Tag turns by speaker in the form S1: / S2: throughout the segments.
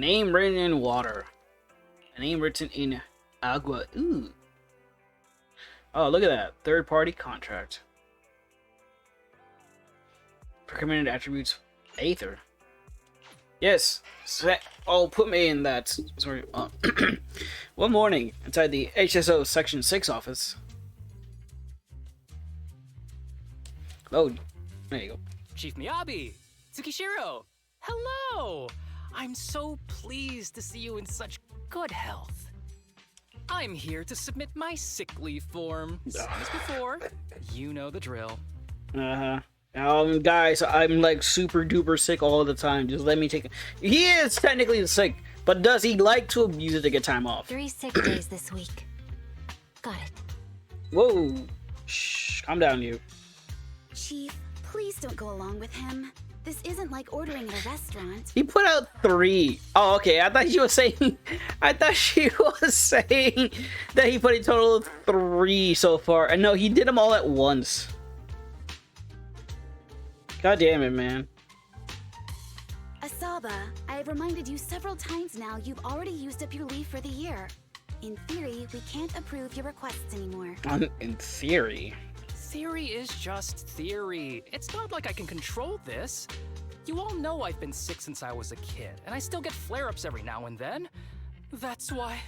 S1: name written in water. A name written in agua. Ooh. Oh, look at that. Third-party contract. Recommended attributes. Aether. Yes. Oh, put me in that. Sorry. One morning, inside the HSO Section 6 office. Oh, there you go.
S2: Chief Miyabi! Tsukishiro! Hello! I'm so pleased to see you in such good health. I'm here to submit my sick leave form. Same as before. You know the drill.
S1: Uh-huh. Guys, I'm like super duper sick all the time. Just let me take it. He is technically sick, but does he like to abuse it to get time off?
S3: 3 sick days this week. Got it.
S1: Whoa. Shh, calm down, you.
S4: Chief, please don't go along with him. This isn't like ordering at a restaurant.
S1: He put out 3. Oh, okay. I thought she was saying. I thought she was saying that he put a total of 3 so far. And no, he did them all at once. God damn it, man.
S4: Asaba, I have reminded you several times now you've already used up your leave for the year. In theory, we can't approve your requests anymore.
S1: In theory.
S2: Theory is just theory. It's not like I can control this. You all know I've been sick since I was a kid, and I still get flare-ups every now and then. That's why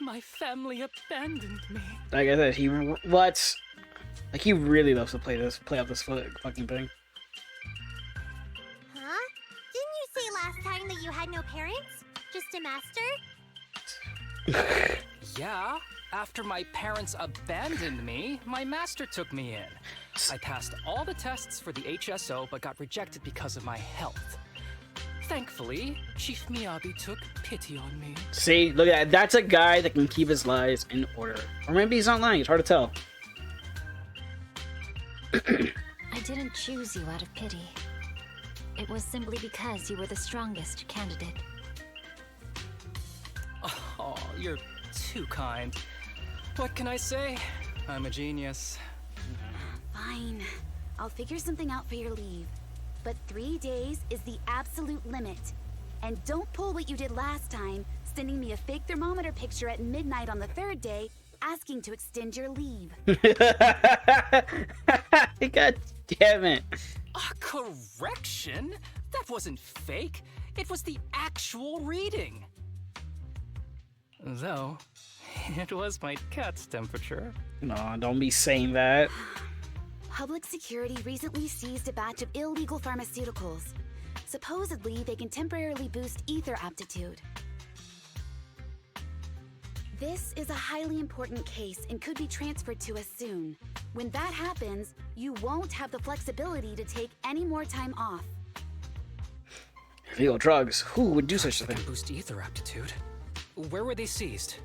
S2: my family abandoned me.
S1: Like I said, he really loves to play up this fucking thing.
S5: Huh? Didn't you say last time that you had no parents? Just a master?
S2: Yeah. After my parents abandoned me, my master took me in. I passed all the tests for the HSO, but got rejected because of my health. Thankfully, Chief Miyabi took pity on me.
S1: See, look at that. That's a guy that can keep his lies in order. Or maybe he's not lying. It's hard to tell.
S3: I didn't choose you out of pity. It was simply because you were the strongest candidate.
S2: Oh, you're too kind. What can I say? I'm a genius.
S4: Fine. I'll figure something out for your leave. But 3 days is the absolute limit. And don't pull what you did last time, sending me a fake thermometer picture at midnight on the 3rd day, asking to extend your leave.
S1: God damn it.
S2: A correction? That wasn't fake. It was the actual reading. Though, it was my cat's temperature.
S1: No, don't be saying that.
S4: Public security recently seized a batch of illegal pharmaceuticals. Supposedly, they can temporarily boost ether aptitude. This is a highly important case and could be transferred to us soon. When that happens, you won't have the flexibility to take any more time off.
S1: Illegal drugs. Who would do such a thing?
S2: Boost ether aptitude. Where were they seized?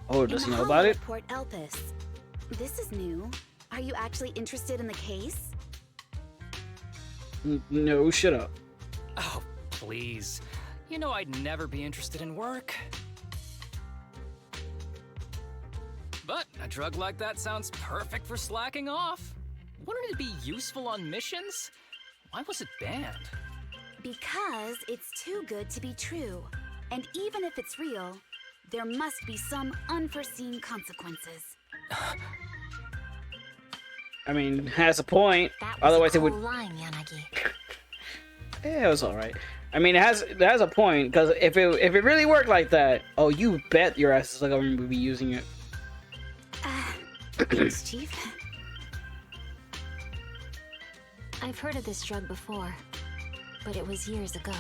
S1: Oh, does he know about it?
S4: Port Elpis. This is new. Are you actually interested in the case?
S1: No, shut up.
S2: Oh, please. You know I'd never be interested in work. But a drug like that sounds perfect for slacking off. Wouldn't it be useful on missions? Why was it banned?
S4: Because it's too good to be true. And even if it's real, there must be some unforeseen consequences.
S1: I mean, has a point.
S3: That was
S1: Otherwise,
S3: a
S1: it would.
S3: cool line, Yanagi.
S1: Yeah, it was all right. I mean, it has a point because if it really worked like that, oh, you bet your ass the government would be using it.
S4: Thanks, Chief.
S3: I've heard of this drug before, but it was years ago.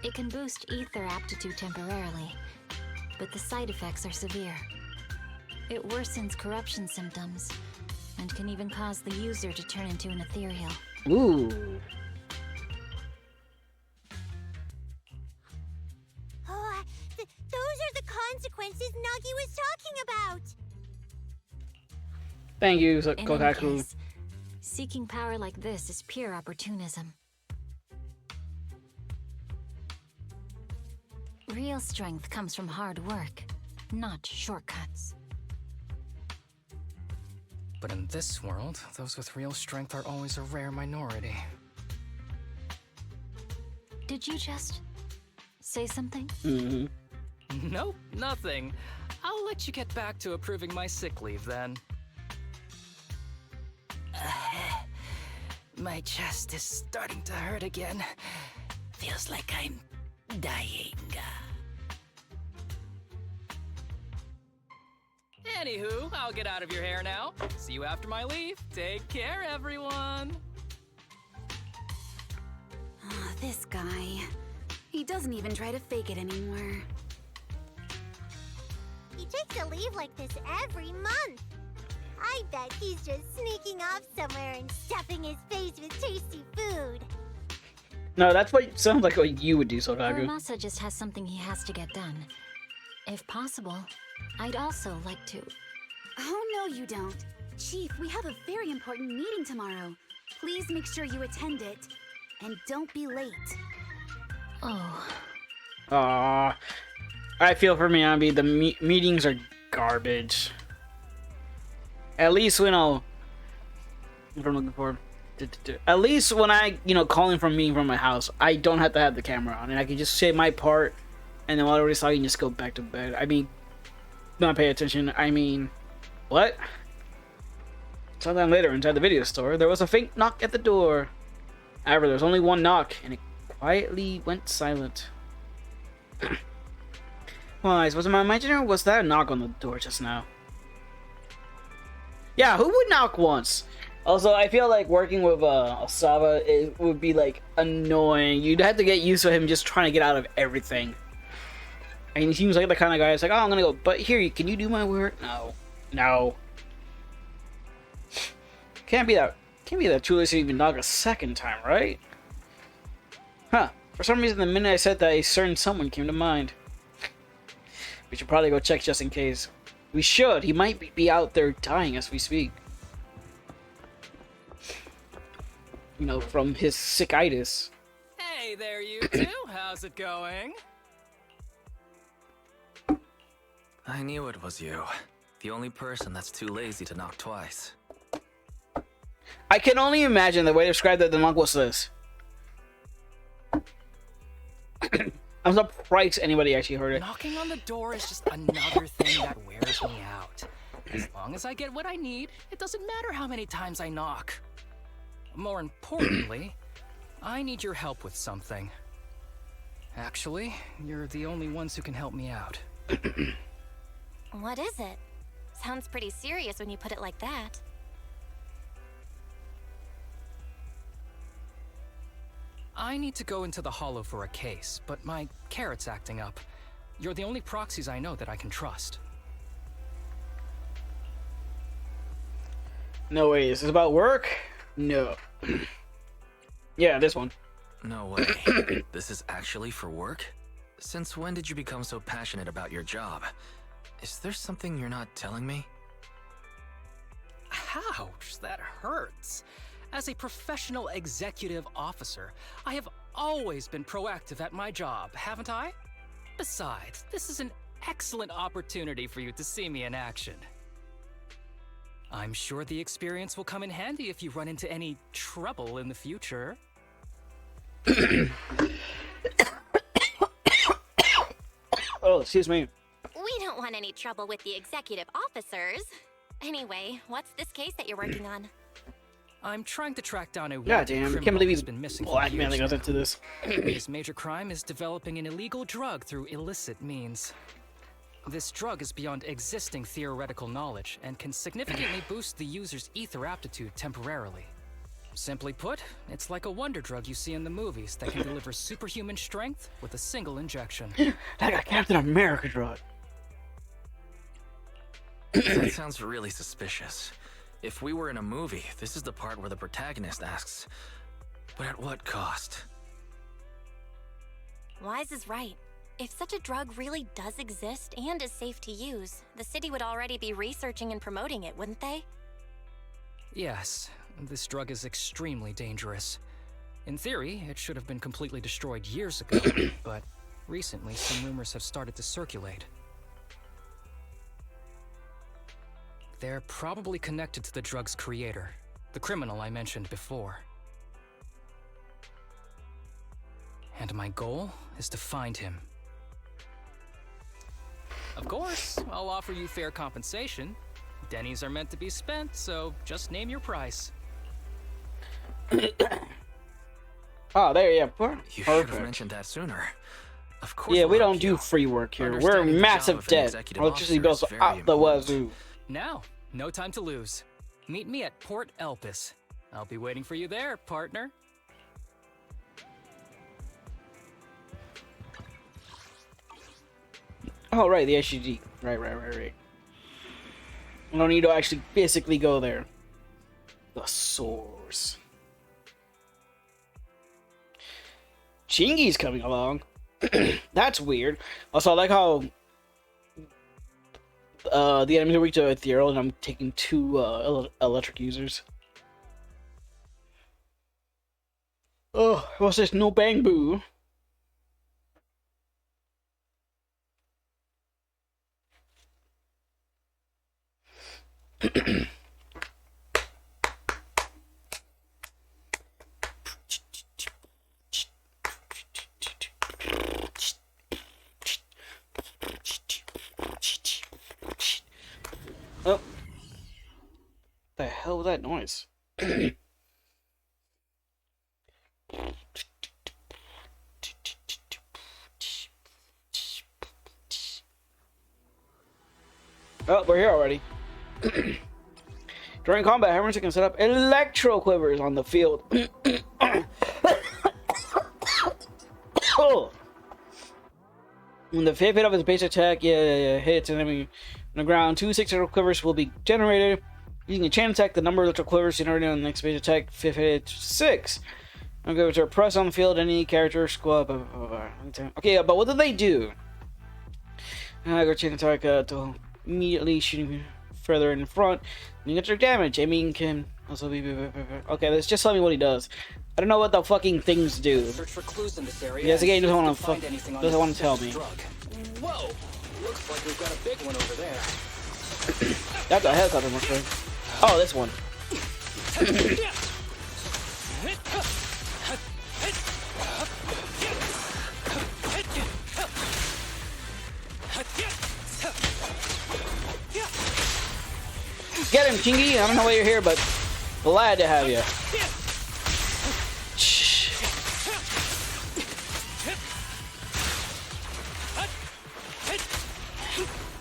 S3: It can boost ether aptitude temporarily, but the side effects are severe. It worsens corruption symptoms, and can even cause the user to turn into an ethereal.
S1: Ooh.
S5: Oh, those are the consequences Nagi was talking about!
S1: Thank you,
S3: In any
S1: Kotaku.
S3: case, seeking power like this is pure opportunism. Real strength comes from hard work, not shortcuts.
S2: But in this world, those with real strength are always a rare minority.
S3: Did you just say something?
S1: Mm-hmm.
S2: Nope, nothing. I'll let you get back to approving my sick leave then. My chest is starting to hurt again. Feels like I'm dying. Anywho, I'll get out of your hair now. See you after my leave. Take care, everyone.
S4: Oh, this guy. He doesn't even try to fake it anymore.
S5: He takes a leave like this every month. I bet he's just sneaking off somewhere and stuffing his face with tasty food.
S1: No, that's what sounds like what you would do, Sotaku.
S3: Harumasa just has something he has to get done. If possible, I'd also like to.
S4: Oh, no, you don't. Chief, we have a very important meeting tomorrow. Please make sure you attend it. And don't be late.
S3: Oh.
S1: I feel for Miyabi, the meetings are garbage. At least when what I'm looking for. At least when I, calling from me from my house, I don't have to have the camera on, and I can just say my part, and then while I already saw you, can just go back to bed. I mean, not pay attention. I mean, what? Sometime later, inside the video store, there was a faint knock at the door. However, there was only one knock, and it quietly went silent. Well, was it my imagination, or was that a knock on the door just now? Yeah, who would knock once? Also, I feel like working with Osaba, it would be like annoying. You'd have to get used to him just trying to get out of everything. And he seems like the kind of guy that's like, oh, I'm gonna go, but here, can you do my work? No. Can't be that too late to even knock a second time, right? Huh. For some reason, the minute I said that, a certain someone came to mind. We should probably go check just in case. We should. He might be out there dying as we speak. From his sickitis.
S2: Hey there, you two. How's it going?
S6: I knew it was you. The only person that's too lazy to knock twice.
S1: I can only imagine the way to describe that the monk was this. I'm surprised anybody actually heard it.
S2: Knocking on the door is just another thing that wears me out. As long as I get what I need, it doesn't matter how many times I knock. More importantly, I need your help with something. Actually, you're the only ones who can help me out.
S7: What is it? Sounds pretty serious when you put it like that.
S2: I need to go into the Hollow for a case, but my carrot's acting up. You're the only proxies I know that I can trust.
S1: No way, is this about work? No. Yeah, this one.
S6: No way. This is actually for work? Since when did you become so passionate about your job? Is there something you're not telling me?
S2: Ouch, that hurts. As a professional executive officer, I have always been proactive at my job, haven't I? Besides, this is an excellent opportunity for you to see me in action. I'm sure the experience will come in handy if you run into any trouble in the future.
S1: Oh, excuse me.
S7: We don't want any trouble with the executive officers. Anyway, what's this case that you're working on?
S2: I'm trying to track down a
S1: God damn, I can't believe he's
S2: been missing for
S1: blackmailing
S2: years
S1: us into this.
S2: His major crime is developing an illegal drug through illicit means. This drug is beyond existing theoretical knowledge and can significantly boost the user's ether aptitude temporarily. Simply put, it's like a wonder drug you see in the movies that can deliver superhuman strength with a single injection.
S1: Like a Captain America drug.
S6: That sounds really suspicious. If we were in a movie, this is the part where the protagonist asks, but at what cost?
S7: Wise is right. If such a drug really does exist and is safe to use, the city would already be researching and promoting it, wouldn't they?
S2: Yes, this drug is extremely dangerous. In theory, it should have been completely destroyed years ago, but recently some rumors have started to circulate. They're probably connected to the drug's creator, the criminal I mentioned before. And my goal is to find him. Of course, I'll offer you fair compensation. Dennies are meant to be spent, so just name your price.
S1: Oh, there, yeah.
S6: You should have mentioned that sooner. Of course.
S1: Yeah, we
S6: we'll
S1: don't
S6: help
S1: do
S6: you.
S1: free work here. We're
S6: Understanding the
S1: massive
S6: job of an
S1: debt.
S6: executive
S1: Electricity
S6: officer
S1: bills
S6: is
S1: are
S6: very
S1: out the
S6: important.
S1: wazoo.
S2: Now, no time to lose. Meet me at Port Elpis. I'll be waiting for you there, partner.
S1: Oh, right, the SGD. Right. I don't need to actually physically go there. The source. Chingy's coming along. That's weird. Also, I like how the enemies are weak to ethereal, and I'm taking 2 electric users. Oh, what's this? No bang boo. Oh. The hell was that noise? Oh, we're here already. During combat, Harumasa can set up electro quivers on the field. Oh. When the fifth hit of his base attack hits an enemy on the ground, 2 6 quivers will be generated. Using a chain attack, the number of electro quivers generated on the next base attack, fifth hit 6. Okay, press on the field, any character, squad, blah, blah, blah, blah. Okay, but what do they do? I go chain attack to immediately shooting further in front. And you get your damage. Aiming can also be. Okay, let's just tell me what he does. I don't know what the fucking things do.
S2: Search for clues in this area.
S1: Yes, again,
S2: and
S1: doesn't
S2: see
S1: want
S2: if
S1: to
S2: you can find anything on
S1: doesn't
S2: this
S1: want to tell me.
S2: drug. Whoa! Looks like we've got a big one over there.
S1: That's a helicopter, my friend. Oh, this one. Get him, Chingy. I don't know why you're here, but glad to have you.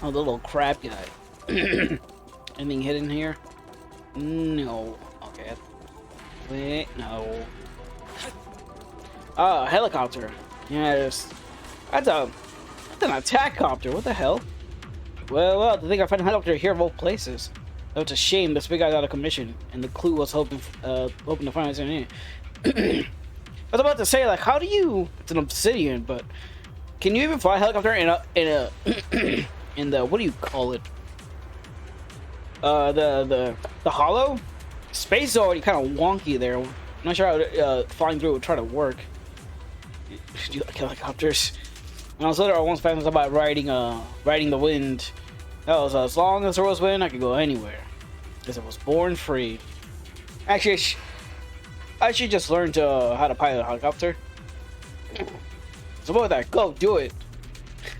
S1: Oh, the little crab guy. Anything hidden here? No. Okay. Wait, no. Oh, helicopter. Yes. That's an attack copter. What the hell? Well, I think I found a helicopter here of all places. Though it's a shame this big guy's out of commission, and the clue was hoping to find us in here. I was about to say, like, how do you? It's an obsidian, but can you even fly a helicopter in a in the what do you call it? The hollow? Space is already kind of wonky there. I'm not sure how flying through it would try to work. Do you like helicopters? And also, there I once found about riding the wind. That was as long as there was wind, I could go anywhere. Because I was born free. Actually, I should just learn how to pilot a helicopter. So what with that? Go, do it.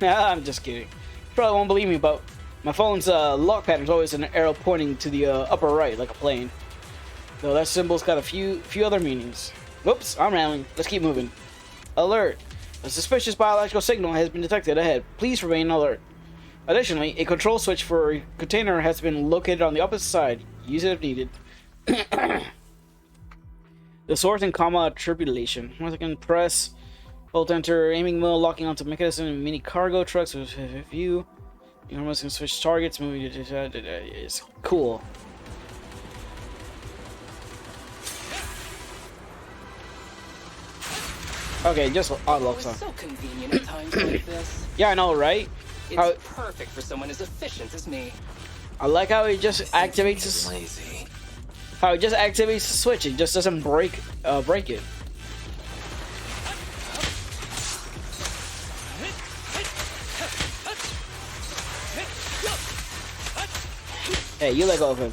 S1: I'm just kidding. You probably won't believe me, but my phone's lock pattern is always an arrow pointing to the upper right, like a plane. Though that symbol's got a few other meanings. Whoops, I'm rambling. Let's keep moving. Alert. A suspicious biological signal has been detected ahead. Please remain alert. Additionally, a control switch for a container has been located on the opposite side. Use it if needed. The source and comma tribulation. Once again, press. Hold enter. Aiming wheel locking onto mechanism and mini cargo trucks with view. You almost can switch targets. Moving. It's cool. Okay, just unlock some.
S2: It's so convenient at times like this.
S1: Yeah, I know, right?
S2: It's perfect for someone as efficient as me.
S1: I like how it just activates.
S6: Lazy.
S1: How it just activates the switch. It just doesn't break it. Hey, you let go of him.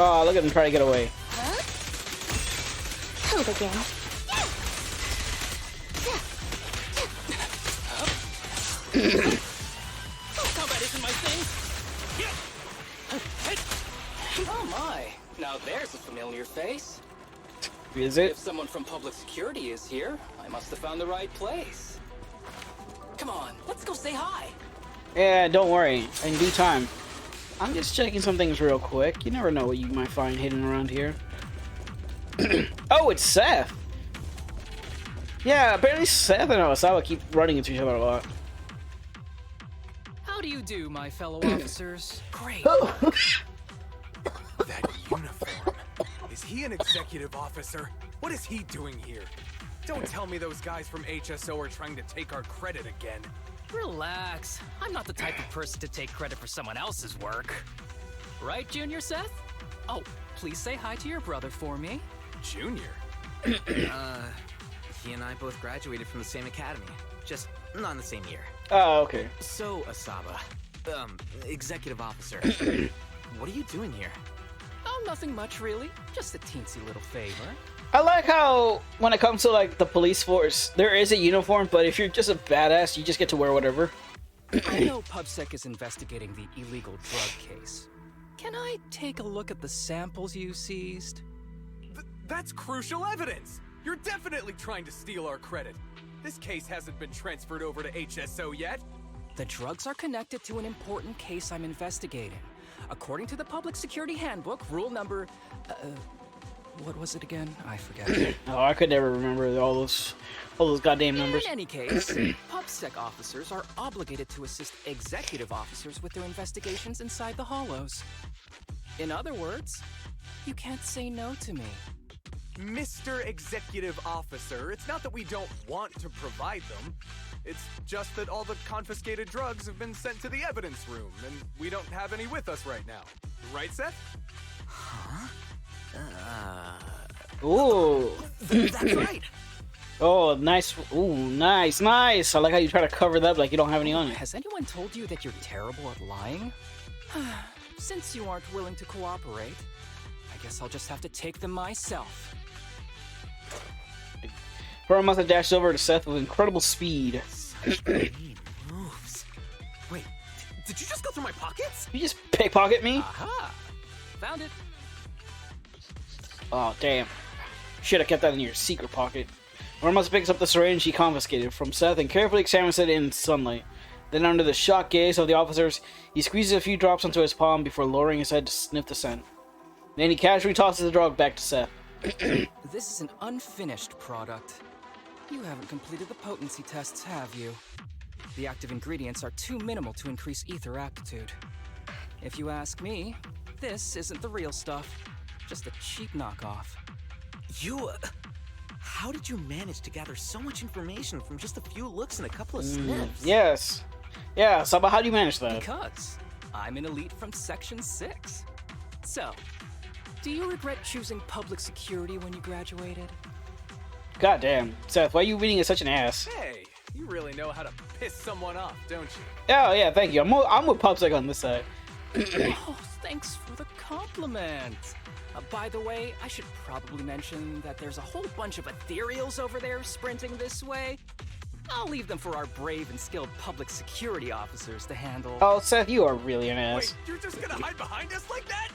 S1: Oh, look at him try to get away.
S5: Huh? Hold again.
S2: Combat isn't my thing. Oh my! Now there's a familiar face.
S1: Is it?
S2: If someone from public security is here, I must have found the right place. Come on, let's go say hi.
S1: Yeah, don't worry. In due time. I'm just checking some things real quick. You never know what you might find hidden around here. Oh, it's Seth! Yeah, apparently Seth and Osawa keep running into each other a lot.
S2: How do you do, my fellow officers? Great.
S8: That uniform. Is he an executive officer? What is he doing here? Don't tell me those guys from HSO are trying to take our credit again.
S2: Relax. I'm not the type of person to take credit for someone else's work. Right, Junior Seth? Oh, please say hi to your brother for me.
S8: Junior?
S9: He and I both graduated from the same academy. Just not in the same year.
S1: Oh, okay.
S9: So, Asaba, executive officer, what are you doing here?
S2: Oh, nothing much, really. Just a teensy little favor.
S1: I like how, when it comes to, like, the police force, there is a uniform, but if you're just a badass, you just get to wear whatever.
S2: I know PubSec is investigating the illegal drug case. Can I take a look at the samples you seized?
S8: That's crucial evidence! You're definitely trying to steal our credit. This case hasn't been transferred over to HSO yet.
S2: The drugs are connected to an important case I'm investigating. According to the Public Security Handbook, rule number... what was it again? I forget.
S1: Oh, I could never remember all those goddamn numbers.
S2: In any case, PubSec officers are obligated to assist executive officers with their investigations inside the hollows. In other words, you can't say no to me.
S8: Mr. Executive Officer, it's not that we don't want to provide them. It's just that all the confiscated drugs have been sent to the evidence room, and we don't have any with us right now. Right, Seth?
S9: Huh?
S1: Ooh.
S9: That's right.
S1: Oh, nice. Ooh, nice, nice. I like how you try to cover that up like you don't have any on you.
S2: Has anyone told you that you're terrible at lying? Since you aren't willing to cooperate, I guess I'll just have to take them myself.
S1: Harumasa dashed over to Seth with incredible speed.
S9: Mean moves. Wait, did you just go through my pockets?
S1: You just pickpocket me?
S2: Aha! Found it.
S1: Oh, damn. Should have kept that in your secret pocket. Harumasa picks up the syringe he confiscated from Seth and carefully examines it in sunlight. Then, under the shocked gaze of the officers, he squeezes a few drops onto his palm before lowering his head to sniff the scent. Then he casually tosses the drug back to Seth.
S2: This is an unfinished product. You haven't completed the potency tests, have you? The active ingredients are too minimal to increase ether aptitude. If you ask me, this isn't the real stuff. Just a cheap knockoff.
S9: You, how did you manage to gather so much information from just a few looks and a couple of sniffs?
S1: Yes. Yeah, Saba, how do you manage that?
S2: Because I'm an elite from Section 6. So, do you regret choosing public security when you graduated?
S1: God damn. Seth, why are you being such an ass?
S8: Hey, you really know how to piss someone off, don't you?
S1: Oh, yeah, thank you. I'm with PubSec on this side.
S2: Oh, thanks for the compliment. By the way, I should probably mention that there's a whole bunch of ethereals over there sprinting this way. I'll leave them for our brave and skilled public security officers to handle.
S1: Oh, Seth, you are really an ass.
S8: Wait, you're just gonna hide behind us like that?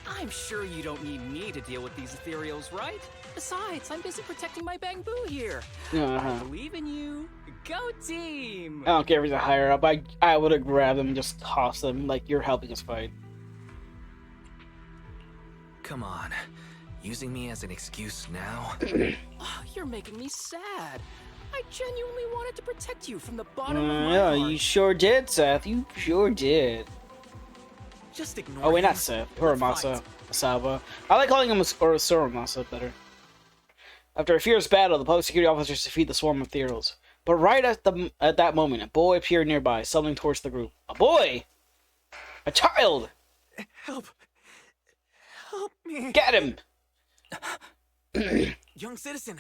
S2: I'm sure you don't need me to deal with these ethereals, right? Besides, I'm busy protecting my Bangbu here. I believe in you. Go team!
S1: I don't care if he's a higher up. I would have grabbed him and just tossed them like you're helping us fight.
S6: Come on. Using me as an excuse now?
S2: Oh, you're making me sad. I genuinely wanted to protect you from the bottom of my
S1: Yeah,
S2: heart.
S1: you sure did, Seth. You sure did.
S9: Just ignore
S1: Oh, wait,
S9: him.
S1: not Seth.
S9: Let's
S1: Harumasa.
S9: fight.
S1: Asaba. I like calling him Harumasa better. After a fierce battle, the public security officers defeat the swarm of ethereals. But right at that moment, a boy appeared nearby, stumbling towards the group. A boy! A child!
S8: Help! Help me!
S1: Get him!
S9: Young citizen,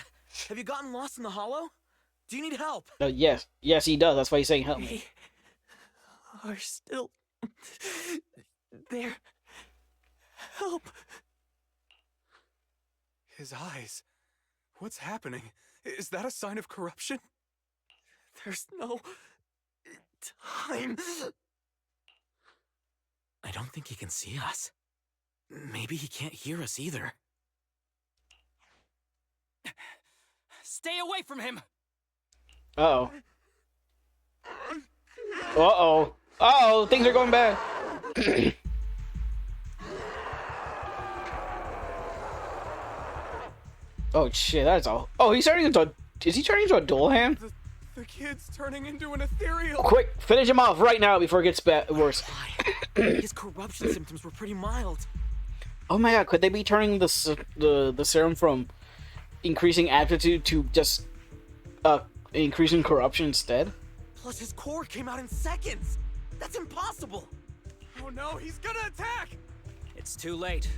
S9: have you gotten lost in the hollow? Do you need help?
S1: Yes. Yes, he does. That's why he's saying help me.
S9: We are still there.
S8: Help! His eyes. What's happening? Is that a sign of corruption?
S9: There's no time. I don't think he can see us. Maybe he can't hear us either.
S2: Stay away from him!
S1: Uh-oh. Uh-oh. Uh-oh, things are going bad. Oh shit, that's all. Oh, he's turning into a... Is he turning into a dual hand?
S8: The kid's turning into an ethereal.
S1: Quick, finish him off right now before it gets worse.
S9: His corruption symptoms were pretty mild.
S1: Oh my god, could they be turning the serum from increasing aptitude to just increasing corruption instead?
S9: Plus his core came out in seconds. That's impossible.
S8: Oh no, he's gonna attack!
S2: It's too late.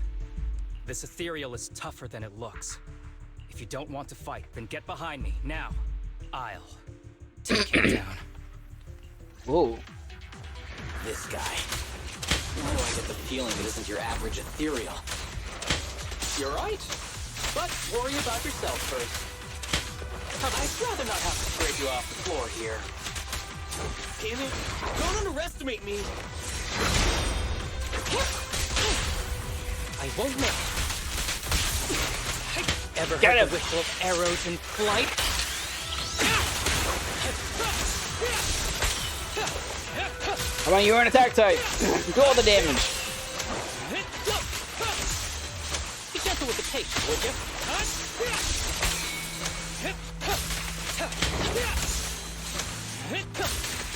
S2: This ethereal is tougher than it looks. If you don't want to fight, then get behind me, now. I'll take him down.
S1: Whoa.
S10: This guy. Oh, I get the feeling it isn't your average ethereal. You're right. But worry about yourself first. I'd rather not have to scrape you off the floor here.
S9: Damn it! Don't underestimate me!
S2: I won't miss. Ever
S1: Get
S2: heard
S1: him.
S2: the whistle of arrows in flight?
S1: Come on, you're an attack type. Do all the damage.
S10: Be gentle with the pace, would you?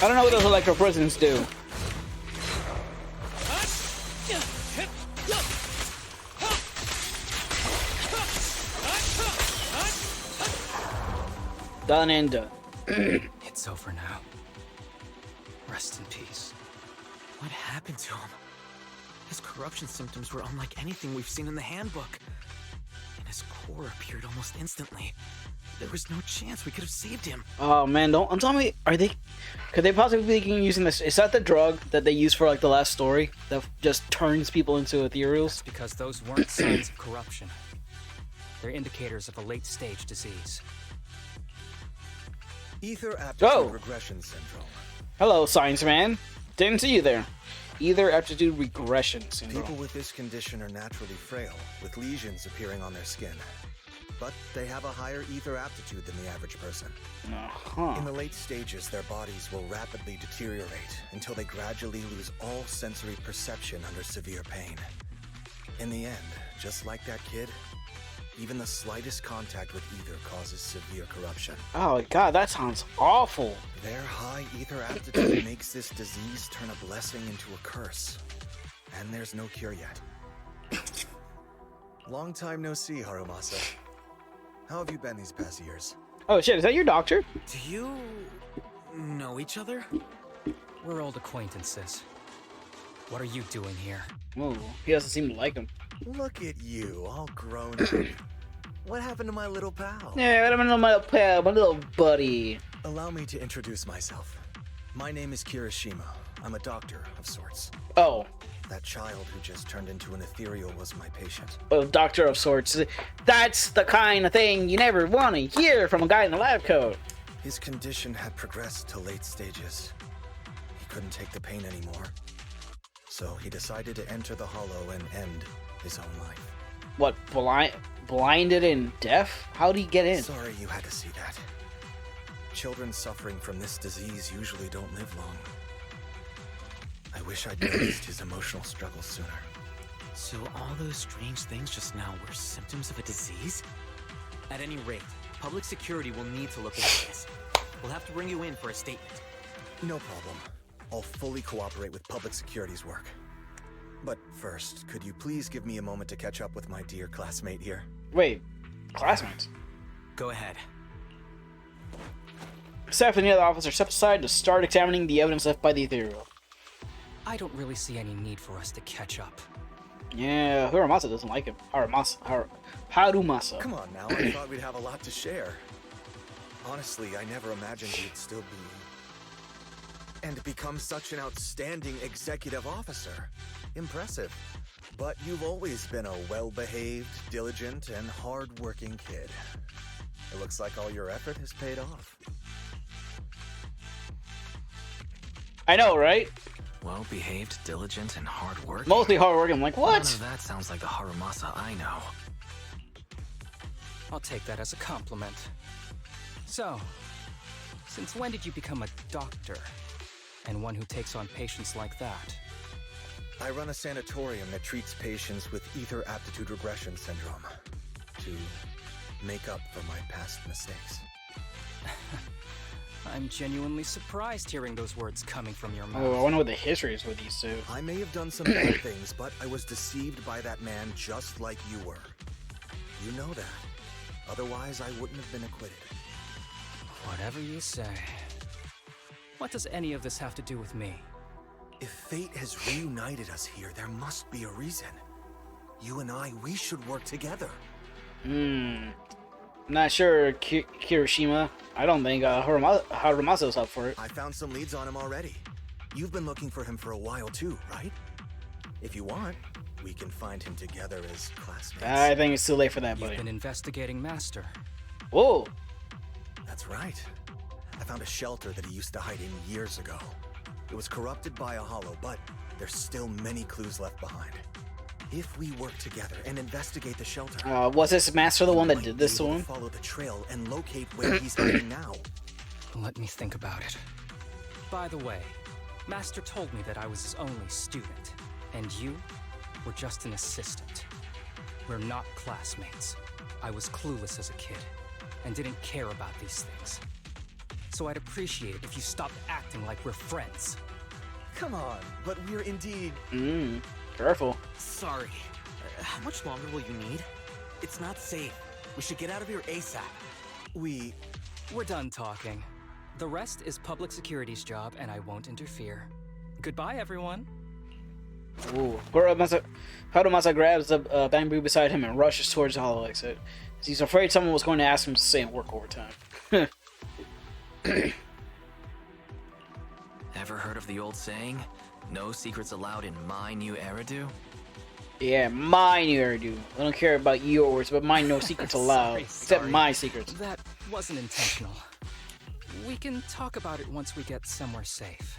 S1: I don't know what those electro prisons do. Done and done.
S2: It's over now. Rest in peace.
S9: What happened to him? His corruption symptoms were unlike anything we've seen in the handbook. And his core appeared almost instantly. There was no chance we could have saved him.
S1: Oh man, don't tell me. Could they possibly be using this? Is that the drug that they use for like the last story that just turns people into ethereals?
S2: Because those weren't signs of corruption. They're indicators of a late-stage disease.
S11: Ether aptitude
S1: Oh.
S11: regression syndrome.
S1: Hello, science man. Didn't see you there. Either aptitude regression syndrome.
S11: People with this condition are naturally frail, with lesions appearing on their skin. But they have a higher ether aptitude than the average person.
S1: Uh-huh.
S11: In the late stages, their bodies will rapidly deteriorate until they gradually lose all sensory perception under severe pain. In the end, just like that kid, even the slightest contact with ether causes severe corruption.
S1: Oh god, that sounds awful.
S11: Their high ether aptitude makes this disease turn a blessing into a curse. And there's no cure yet. Long time no see, Harumasa. How have you been these past years?
S1: Oh shit, is that your doctor?
S9: Do you know each other?
S2: We're old acquaintances. What are you doing here?
S1: Whoa, he doesn't seem to like him.
S11: Look at you, all grown up. What happened to my little pal?
S1: Yeah, I don't know my little pal, my little buddy.
S11: Allow me to introduce myself. My name is Kirishima. I'm a doctor of sorts.
S1: Oh,
S11: That child who just turned into an ethereal was my patient.
S1: a doctor of sorts. That's the kind of thing you never want to hear from a guy in a lab coat.
S11: His condition had progressed to late stages. He couldn't take the pain anymore. So he decided to enter the Hollow and end his own life.
S1: What, blinded and deaf? How'd he get in?
S11: Sorry you had to see that. Children suffering from this disease usually don't live long. I wish I'd noticed his emotional struggles sooner.
S9: So all those strange things just now were symptoms of a disease? At any rate, public security will need to look into this. We'll have to bring you in for a statement.
S11: No problem. I'll fully cooperate with public security's work. But first, could you please give me a moment to catch up with my dear classmate here?
S1: Wait, classmates?
S9: Go ahead.
S1: Staff and the other officers step aside to start examining the evidence left by the ethereal.
S2: I don't really see any need for us to catch up.
S1: Yeah, Harumasa doesn't like him. Harumasa.
S11: Come on now, I thought we'd have a lot to share. Honestly, I never imagined you'd still be And become such an outstanding executive officer. Impressive. But you've always been a well-behaved, diligent, and hard-working kid. It looks like all your effort has paid off.
S1: I know, right?
S6: Well-behaved, diligent, and hardworking.
S1: Mostly hardworking. I'm like, what?
S6: None of that sounds like the Harumasa I know.
S2: I'll take that as a compliment. So, since when did you become a doctor? And one who takes on patients like that?
S11: I run a sanatorium that treats patients with ether aptitude regression syndrome to make up for my past mistakes.
S2: I'm genuinely surprised hearing those words coming from your mouth.
S1: Oh, I wonder what the history is with these two.
S11: I may have done some bad things, but I was deceived by that man just like you were. You know that. Otherwise, I wouldn't have been acquitted.
S2: Whatever you say. What does any of this have to do with me?
S11: If fate has reunited us here, there must be a reason. You and I, we should work together.
S1: Not sure, Kirishima. I don't think Harumasa's up for it.
S11: I found some leads on him already. You've been looking for him for a while too, right? If you want, we can find him together as classmates.
S1: I think it's too late for that,
S2: You've
S1: buddy.
S2: been investigating Master.
S1: Whoa!
S11: That's right. I found a shelter that he used to hide in years ago. It was corrupted by a hollow, but there's still many clues left behind. If we work together and investigate the shelter,
S1: Was this master the one that did this one?
S11: Follow the trail and locate where he's hiding now.
S2: Let me think about it. By the way, Master told me that I was his only student, and you were just an assistant. We're not classmates. I was clueless as a kid, and didn't care about these things. So I'd appreciate it if you stopped acting like we're friends.
S11: Come on, but we're indeed...
S1: Careful.
S9: Sorry. How much longer will you need? It's not safe. We should get out of here ASAP.
S2: We're done talking. The rest is public security's job, and I won't interfere. Goodbye, everyone.
S1: Ooh. Harumasa grabs the bamboo beside him and rushes towards the hollow exit. He's afraid someone was going to ask him to stay and work overtime.
S6: Ever heard of the old saying? No secrets allowed in my new Eridu?
S1: Yeah, my new Eridu. I don't care about yours, but mine no secrets allowed. Except
S2: Sorry.
S1: my secrets.
S2: That wasn't intentional. We can talk about it once we get somewhere safe.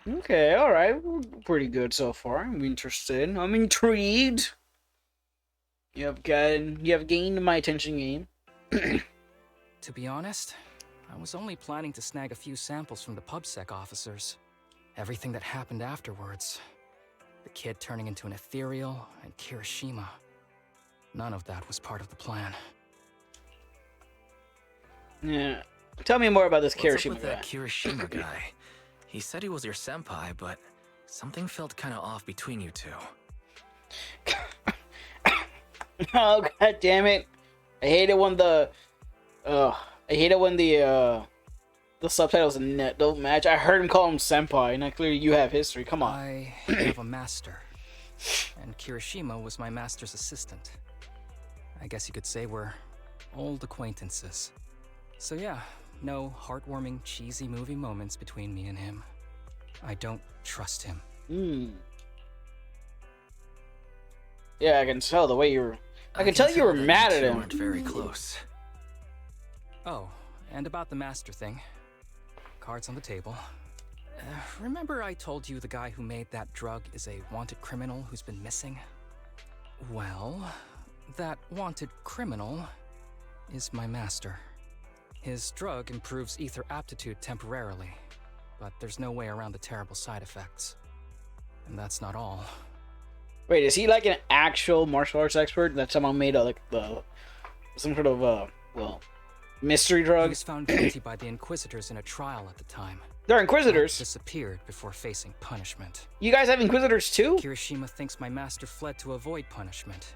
S1: Okay, alright. Pretty good so far. I'm interested. I'm intrigued. You have gained my attention game.
S2: To be honest, I was only planning to snag a few samples from the PubSec officers. Everything that happened afterwards. The kid turning into an ethereal, and Kirishima. None of that was part of the plan.
S1: Yeah. Tell me more about this
S6: What's up
S1: Kirishima
S6: with
S1: guy.
S6: that Kirishima guy? He said he was your senpai, but something felt kind of off between you two.
S1: Oh, god damn it. I hate it when the subtitles don't match. I heard him call him senpai, and clearly you have history. Come on.
S2: I have a master, and Kirishima was my master's assistant. I guess you could say we're old acquaintances. So yeah, no heartwarming, cheesy movie moments between me and him. I don't trust him.
S1: Yeah, I can tell the way you were. I can tell you were mad at him.
S6: Weren't very close.
S2: Oh, and about the master thing. Cards on the table. Remember I told you the guy who made that drug is a wanted criminal who's been missing? Well, that wanted criminal is my master. His drug improves ether aptitude temporarily, but there's no way around the terrible side effects. And that's not all.
S1: Wait, is he like an actual martial arts expert that someone made some sort of mystery
S2: He
S1: drug?
S2: was found guilty by the Inquisitors in a trial at the time.
S1: They're Inquisitors.
S2: Disappeared before facing punishment.
S1: You guys have Inquisitors too?
S2: Kirishima thinks my master fled to avoid punishment.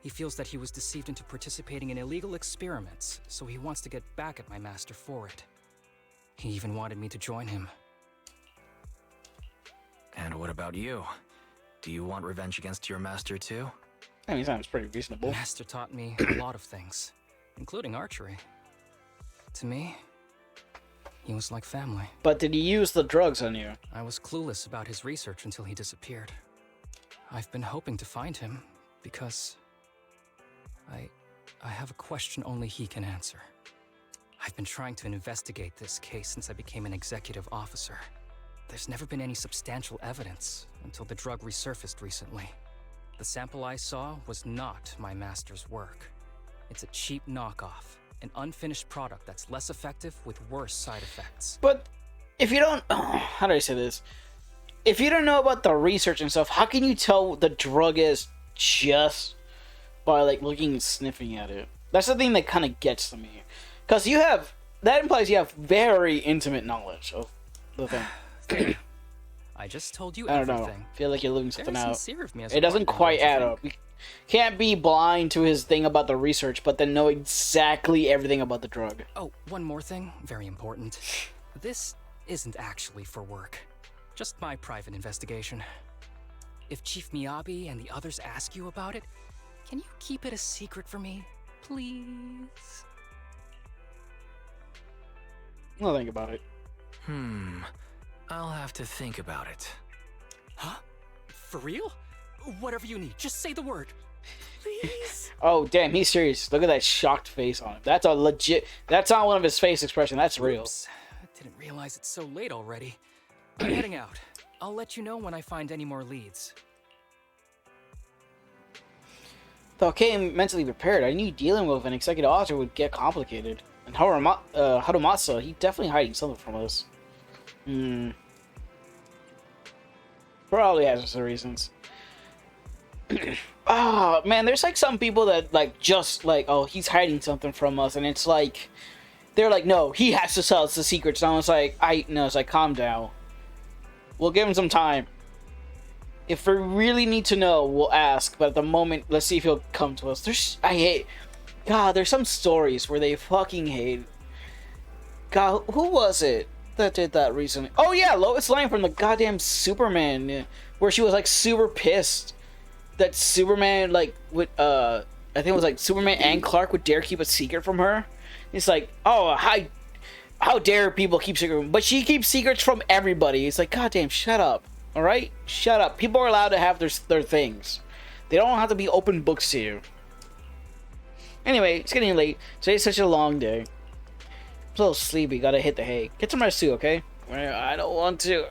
S2: He feels that he was deceived into participating in illegal experiments, so he wants to get back at my master for it. He even wanted me to join him.
S6: And what about you? Do you want revenge against your master too?
S1: I mean, sounds pretty reasonable.
S2: Master taught me a lot of things. including archery. To me, he was like family.
S1: But did he use the drugs on you?
S2: I was clueless about his research until he disappeared. I've been hoping to find him because I have a question only he can answer. I've been trying to investigate this case since I became an executive officer. There's never been any substantial evidence until the drug resurfaced recently. The sample I saw was not my master's work. It's a cheap knockoff, an unfinished product that's less effective with worse side effects.
S1: But if you don't... how do I say this? If you don't know about the research and stuff, how can you tell what the drug is just by like looking and sniffing at it? That's the thing that kind of gets to me. Because you have... that implies you have very intimate knowledge of the thing.
S2: I just told you
S1: I don't
S2: everything.
S1: know. I feel like you're leaving something
S2: Very
S1: out.
S2: sincere of me as
S1: It
S2: a
S1: doesn't
S2: partner,
S1: quite
S2: don't you
S1: add
S2: think?
S1: up. We can't be blind to his thing about the research, but then know exactly everything about the drug.
S2: Oh, one more thing, very important. This isn't actually for work. Just my private investigation. If Chief Miyabi and the others ask you about it, can you keep it a secret for me, please?
S1: I'll think about it.
S6: I'll have to think about it.
S2: Huh? For real? Whatever you need, just say the word. Please?
S1: Oh, damn, he's serious. Look at that shocked face on him. That's a legit... that's not one of his face expression. That's real.
S2: Oops. I didn't realize it's so late already. I'm heading out. I'll let you know when I find any more leads.
S1: Though I came mentally prepared, I knew dealing with an executive officer would get complicated. And Harumasa, he's definitely hiding something from us. Probably has some reasons. Oh, man, there's like some people that like just like, oh, he's hiding something from us, and it's like, they're like, no, he has to tell us the secrets. And I was like, it's like, calm down. We'll give him some time. If we really need to know, we'll ask. But at the moment, let's see if he'll come to us. There's some stories where they fucking hate. God, who was it that did that recently? Oh yeah, Lois Lane from the goddamn Superman, where she was like super pissed that Superman like would I think it was like Superman and Clark would dare keep a secret from her. It's like, oh, how dare people keep secrets? But she keeps secrets from everybody. It's like, goddamn, shut up. All right, shut up. People are allowed to have their things. They don't have to be open books to you. Anyway, it's getting late. Today's such a long day. I'm a little sleepy. Gotta hit the hay. Get some rest too, okay? I don't want to.